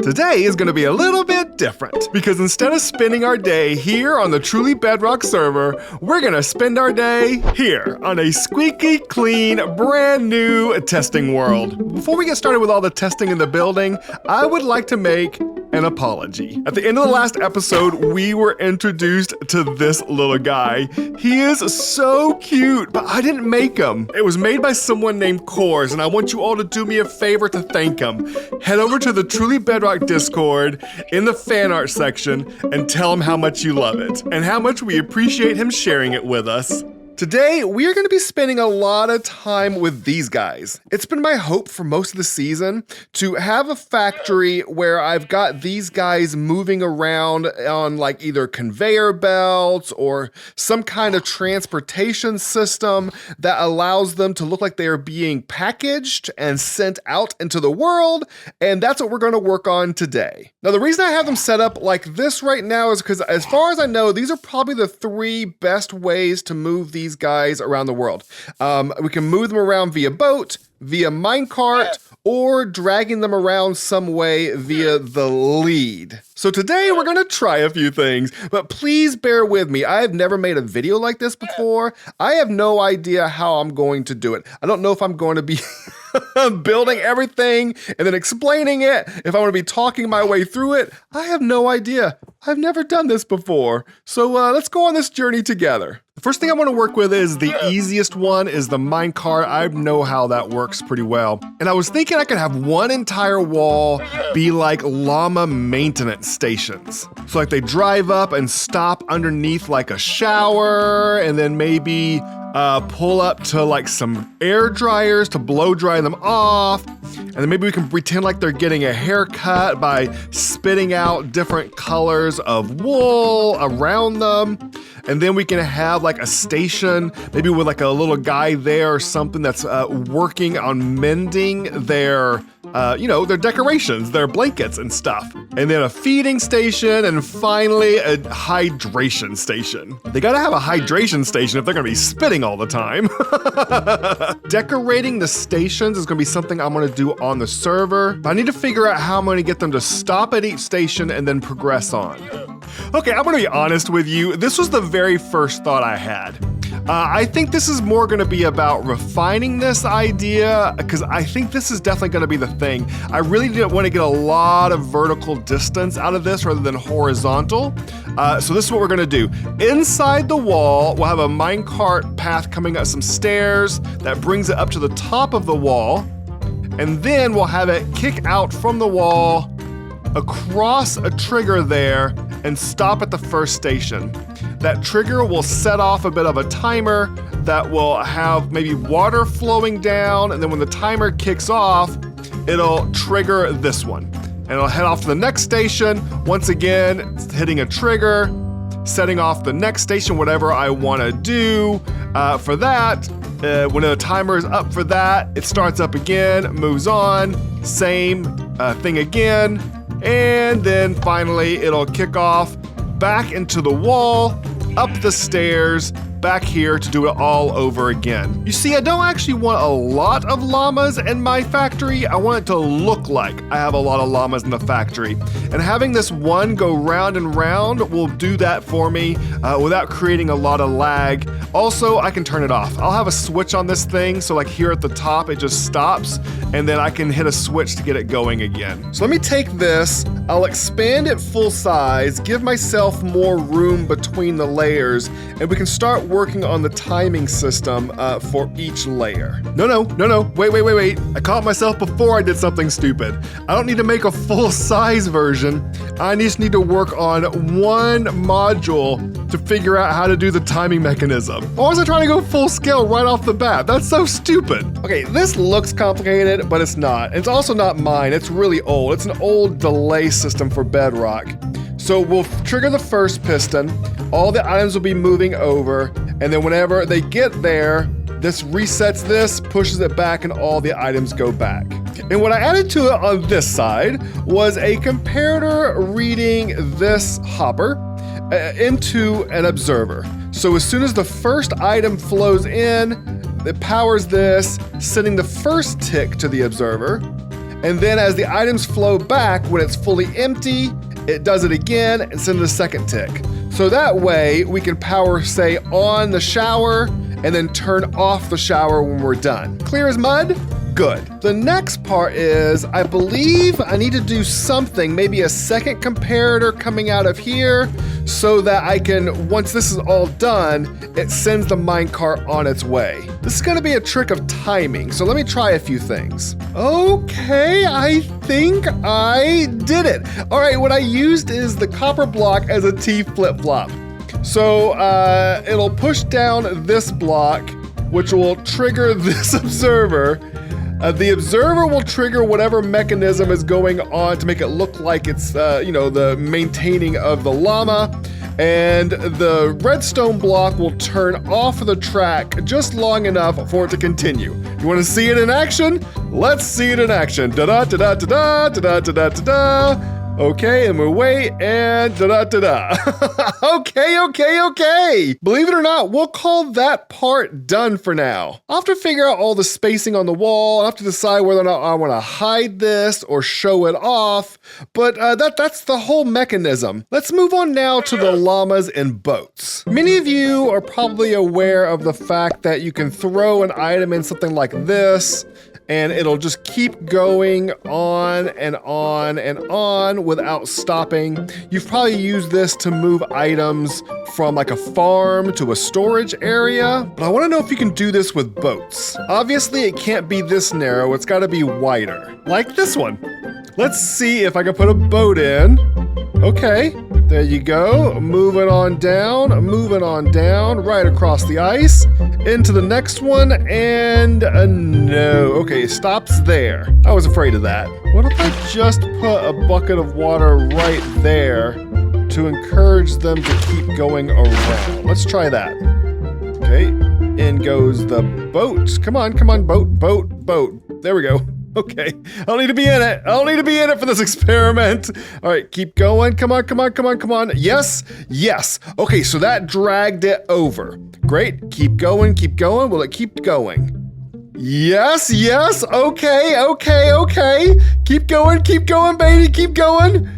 Today is going to be a little bit different because instead of spending our day here on the Truly Bedrock server, we're going to spend our day here on a squeaky clean, brand new testing world. Before we get started with all the testing in the building, I would like to make an apology. At the end of the last episode, we were introduced to this little guy. He is so cute, but I didn't make him. It was made by someone named Kors, and I want you all to do me a favor to thank him. Head over to the Truly Bedrock Discord in the fan art section and tell him how much you love it and how much we appreciate him sharing it with us. Today, we are going to be spending a lot of time with these guys. It's been my hope for most of the season to have a factory where I've got these guys moving around on like either conveyor belts or some kind of transportation system that allows them to look like they are being packaged and sent out into the world, and that's what we're going to work on today. Now, the reason I have them set up like this right now is because as far as I know, these are probably the three best ways to move these guys around the world. We can move them around via boat, via minecart, or dragging them around some way via the lead. So today we're gonna try a few things, but please bear with me. I have never made a video like this before. I have no idea how I'm going to do it. I don't know if I'm going to be building everything and then explaining it, if I want to be talking my way through it. I have no idea. I've never done this before. So let's go on this journey together. The first thing I want to work with is the easiest one is the minecart. I know how that works pretty well. And I was thinking I could have one entire wall be like llama maintenance stations. So like they drive up and stop underneath like a shower and then maybe pull up to like some air dryers to blow dry them off. And then maybe we can pretend like they're getting a haircut by spitting out different colors of wool around them. And then we can have like a station, maybe with like a little guy there or something that's working on mending their their decorations, their blankets and stuff. And then a feeding station, and finally a hydration station. They gotta have a hydration station if they're gonna be spitting all the time. Decorating the stations is gonna be something I'm gonna do on the server. But I need to figure out how I'm gonna get them to stop at each station and then progress on. Okay, I'm gonna be honest with you. This was the very first thought I had. I think this is more gonna be about refining this idea because I think this is definitely gonna be the thing. I really didn't want to get a lot of vertical distance out of this rather than horizontal. So this is what we're gonna do. Inside the wall, we'll have a minecart path coming up some stairs that brings it up to the top of the wall. And then we'll have it kick out from the wall across a trigger there and stop at the first station. That trigger will set off a bit of a timer that will have maybe water flowing down, and then when the timer kicks off, it'll trigger this one. And it'll head off to the next station, once again, hitting a trigger, setting off the next station, whatever I wanna do. For that, when the timer is up for that, it starts up again, moves on, same thing again, and then finally it'll kick off back into the wall, up the stairs, back here to do it all over again. You see, I don't actually want a lot of llamas in my factory. I want it to look like I have a lot of llamas in the factory. And having this one go round and round will do that for me without creating a lot of lag. Also, I can turn it off. I'll have a switch on this thing, so like here at the top, it just stops, and then I can hit a switch to get it going again. So let me take this, I'll expand it full size, give myself more room between the layers, and we can start working on the timing system for each layer. No, wait. I caught myself before I did something stupid. I don't need to make a full-size version. I just need to work on one module to figure out how to do the timing mechanism. Why was I trying to go full scale right off the bat? That's so stupid. Okay, this looks complicated, but it's not. It's also not mine. It's really old. It's an old delay system for Bedrock. So we'll trigger the first piston, all the items will be moving over, and then whenever they get there, this resets this, pushes it back, and all the items go back. And what I added to it on this side was a comparator reading this hopper into an observer. So as soon as the first item flows in, it powers this, sending the first tick to the observer. And then as the items flow back, when it's fully empty, it does it again and sends a second tick. So that way we can power, say, on the shower and then turn off the shower when we're done. Clear as mud? Good. The next part is, I believe I need to do something, maybe a second comparator coming out of here so that I can, once this is all done, it sends the minecart on its way. This is gonna be a trick of timing, so let me try a few things. Okay, I think I did it. All right, what I used is the copper block as a T flip-flop. So it'll push down this block, which will trigger this observer. The observer will trigger whatever mechanism is going on to make it look like it's, the maintaining of the llama. And the redstone block will turn off the track just long enough for it to continue. You want to see it in action? Let's see it in action. Da-da-da-da-da-da, da-da-da-da-da-da. Okay, and we wait, and da-da-da-da. Okay. Believe it or not, we'll call that part done for now. I'll have to figure out all the spacing on the wall. I'll have to decide whether or not I want to hide this or show it off, but that's the whole mechanism. Let's move on now to the llamas and boats. Many of you are probably aware of the fact that you can throw an item in something like this, and it'll just keep going on and on and on without stopping. You've probably used this to move items from like a farm to a storage area, but I want to know if you can do this with boats. Obviously, it can't be this narrow. It's got to be wider, like this one. Let's see if I can put a boat in. Okay, there you go. Moving on down, right across the ice, into the next one, and no. Okay, it stops there. I was afraid of that. What if I just put a bucket of water right there to encourage them to keep going around? Let's try that. Okay, in goes the boat. Come on, boat. There we go. Okay, I don't need to be in it. I don't need to be in it for this experiment. All right, keep going. Come on. Yes. Okay, so that dragged it over. Great, keep going. Will it keep going? Yes. Okay. Keep going, baby, keep going.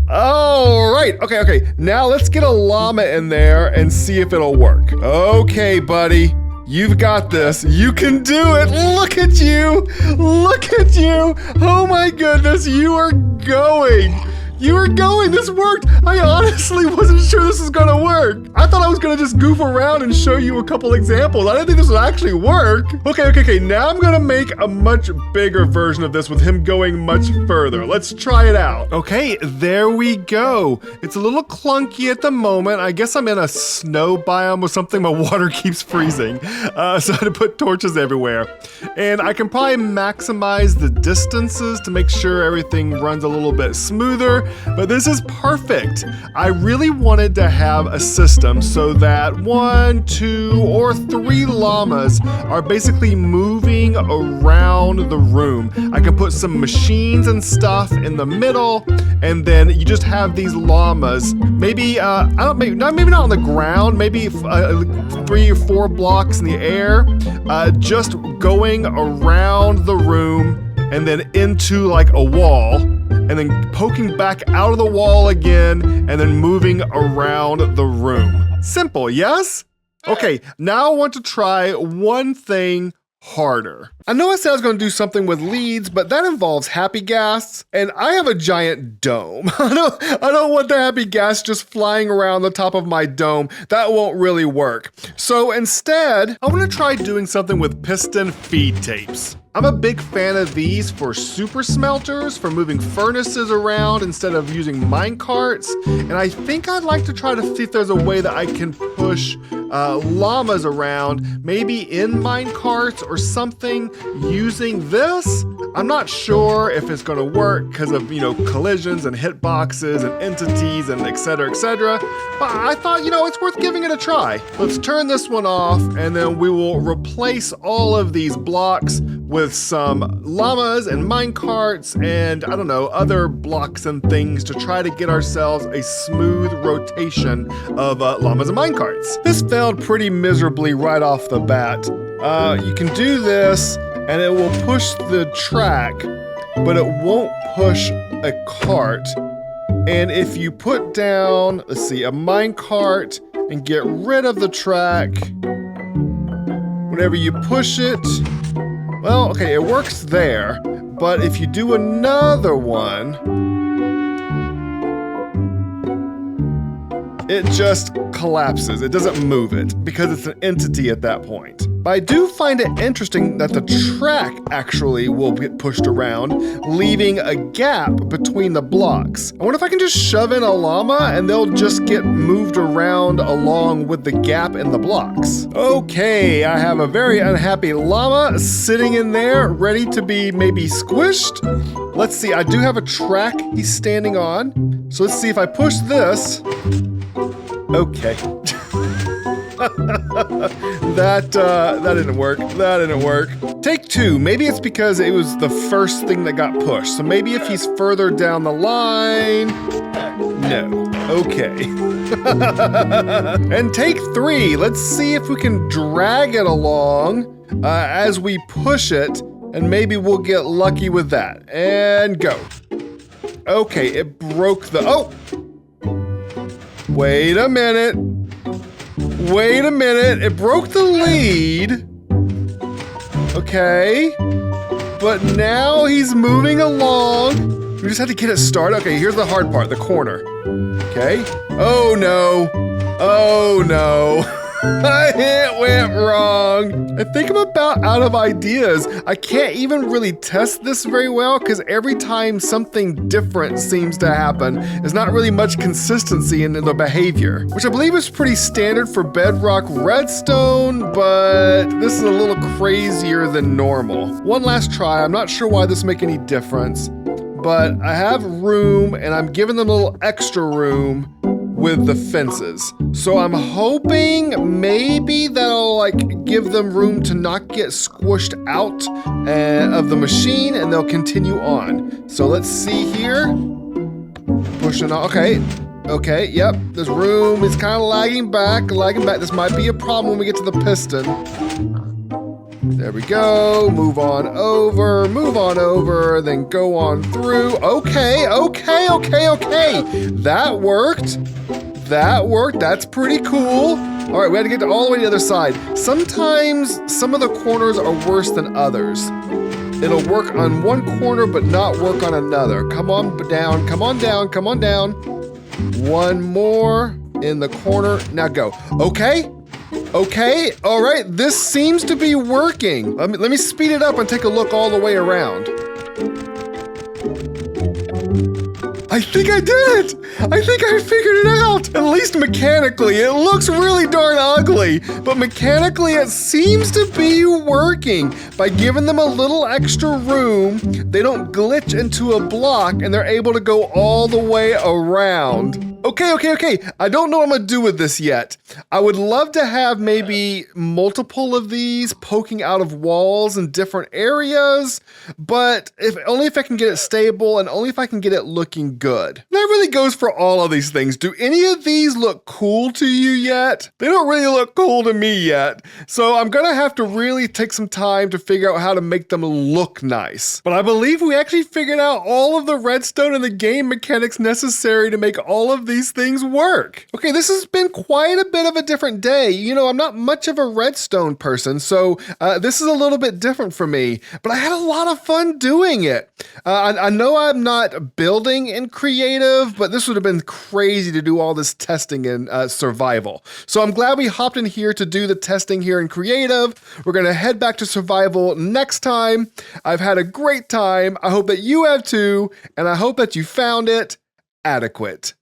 All right, okay. Now let's get a llama in there and see if it'll work. Okay, buddy. You've got this. You can do it. Look at you. Oh my goodness, you are going. This worked. I honestly wasn't sure this was gonna work. I thought I was gonna just goof around and show you a couple examples. I didn't think this would actually work. Okay. Now I'm gonna make a much bigger version of this with him going much further. Let's try it out. Okay, there we go. It's a little clunky at the moment. I guess I'm in a snow biome or something. My water keeps freezing. So I had to put torches everywhere. And I can probably maximize the distances to make sure everything runs a little bit smoother. But this is perfect. I really wanted to have a system so that 1, 2, or 3 llamas are basically moving around the room. I can put some machines and stuff in the middle, and then you just have these llamas. Maybe maybe not on the ground. Maybe 3 or 4 blocks in the air, just going around the room and then into like a wall, and then poking back out of the wall again, and then moving around the room. Simple, yes? Okay, now I want to try one thing harder. I know I said I was going to do something with leads, but that involves happy gas, and I have a giant dome. I don't want the happy gas just flying around the top of my dome. That won't really work. So instead, I want to try doing something with piston feed tapes. I'm a big fan of these for super smelters, for moving furnaces around instead of using minecarts, and I think I'd like to try to see if there's a way that I can push llamas around, maybe in minecarts or something using this. I'm not sure if it's going to work because of, collisions and hitboxes and entities and etc. But I thought, it's worth giving it a try. Let's turn this one off, and then we will replace all of these blocks with some llamas and minecarts and, other blocks and things to try to get ourselves a smooth rotation of llamas and minecarts. This failed pretty miserably right off the bat. You can do this, and it will push the track but it won't push a cart. And if you put down, let's see, a minecart and get rid of the track, whenever you push it, well, okay, it works there. But if you do another one, it just collapses. It doesn't move it because it's an entity at that point. But I do find it interesting that the track actually will get pushed around, leaving a gap between the blocks. I wonder if I can just shove in a llama and they'll just get moved around along with the gap in the blocks. Okay, I have a very unhappy llama sitting in there, ready to be maybe squished. Let's see, I do have a track he's standing on. So let's see if I push this. Okay. That didn't work. That didn't work. Take two. Maybe it's because it was the first thing that got pushed. So maybe if he's further down the line. No. Okay. And take three. Let's see if we can drag it along as we push it, and maybe we'll get lucky with that. And go. Okay, it broke the... Oh! Wait a minute. Wait a minute. It broke the lead. Okay. But now he's moving along. We just have to get it started. Okay, here's the hard part, the corner. Okay. Oh no. Oh no. It went wrong. I think I'm about out of ideas. I can't even really test this very well because every time something different seems to happen, there's not really much consistency in the behavior, which I believe is pretty standard for Bedrock Redstone, but this is a little crazier than normal. One last try. I'm not sure why this make any difference, but I have room and I'm giving them a little extra room with the fences. So I'm hoping maybe that'll like give them room to not get squished out of the machine and they'll continue on. So let's see here. Pushing on, okay. Okay, yep, there's room. It's kind of lagging back. This might be a problem when we get to the piston. There we go. Move on over, then go on through. Okay. That worked. That's pretty cool. All right, we had to get all the way to the other side. Sometimes some of the corners are worse than others. It'll work on one corner, but not work on another. Come on down. One more in the corner. Now go. Okay, all right, this seems to be working. Let me speed it up and take a look all the way around. I think I did it! I think I figured it out! At least mechanically. It looks really darn ugly, but mechanically it seems to be working. By giving them a little extra room, they don't glitch into a block and they're able to go all the way around. Okay. I don't know what I'm gonna do with this yet. I would love to have maybe multiple of these poking out of walls in different areas, but only if I can get it stable and only if I can get it looking good. And that really goes for all of these things. Do any of these look cool to you yet? They don't really look cool to me yet. So I'm gonna have to really take some time to figure out how to make them look nice. But I believe we actually figured out all of the redstone and the game mechanics necessary to make all of these things work. Okay, this has been quite a bit of a different day. You know, I'm not much of a redstone person, so this is a little bit different for me, but I had a lot of fun doing it. I know I'm not building in creative, but this would have been crazy to do all this testing in survival. So I'm glad we hopped in here to do the testing here in creative. We're gonna head back to survival next time. I've had a great time. I hope that you have too, and I hope that you found it adequate.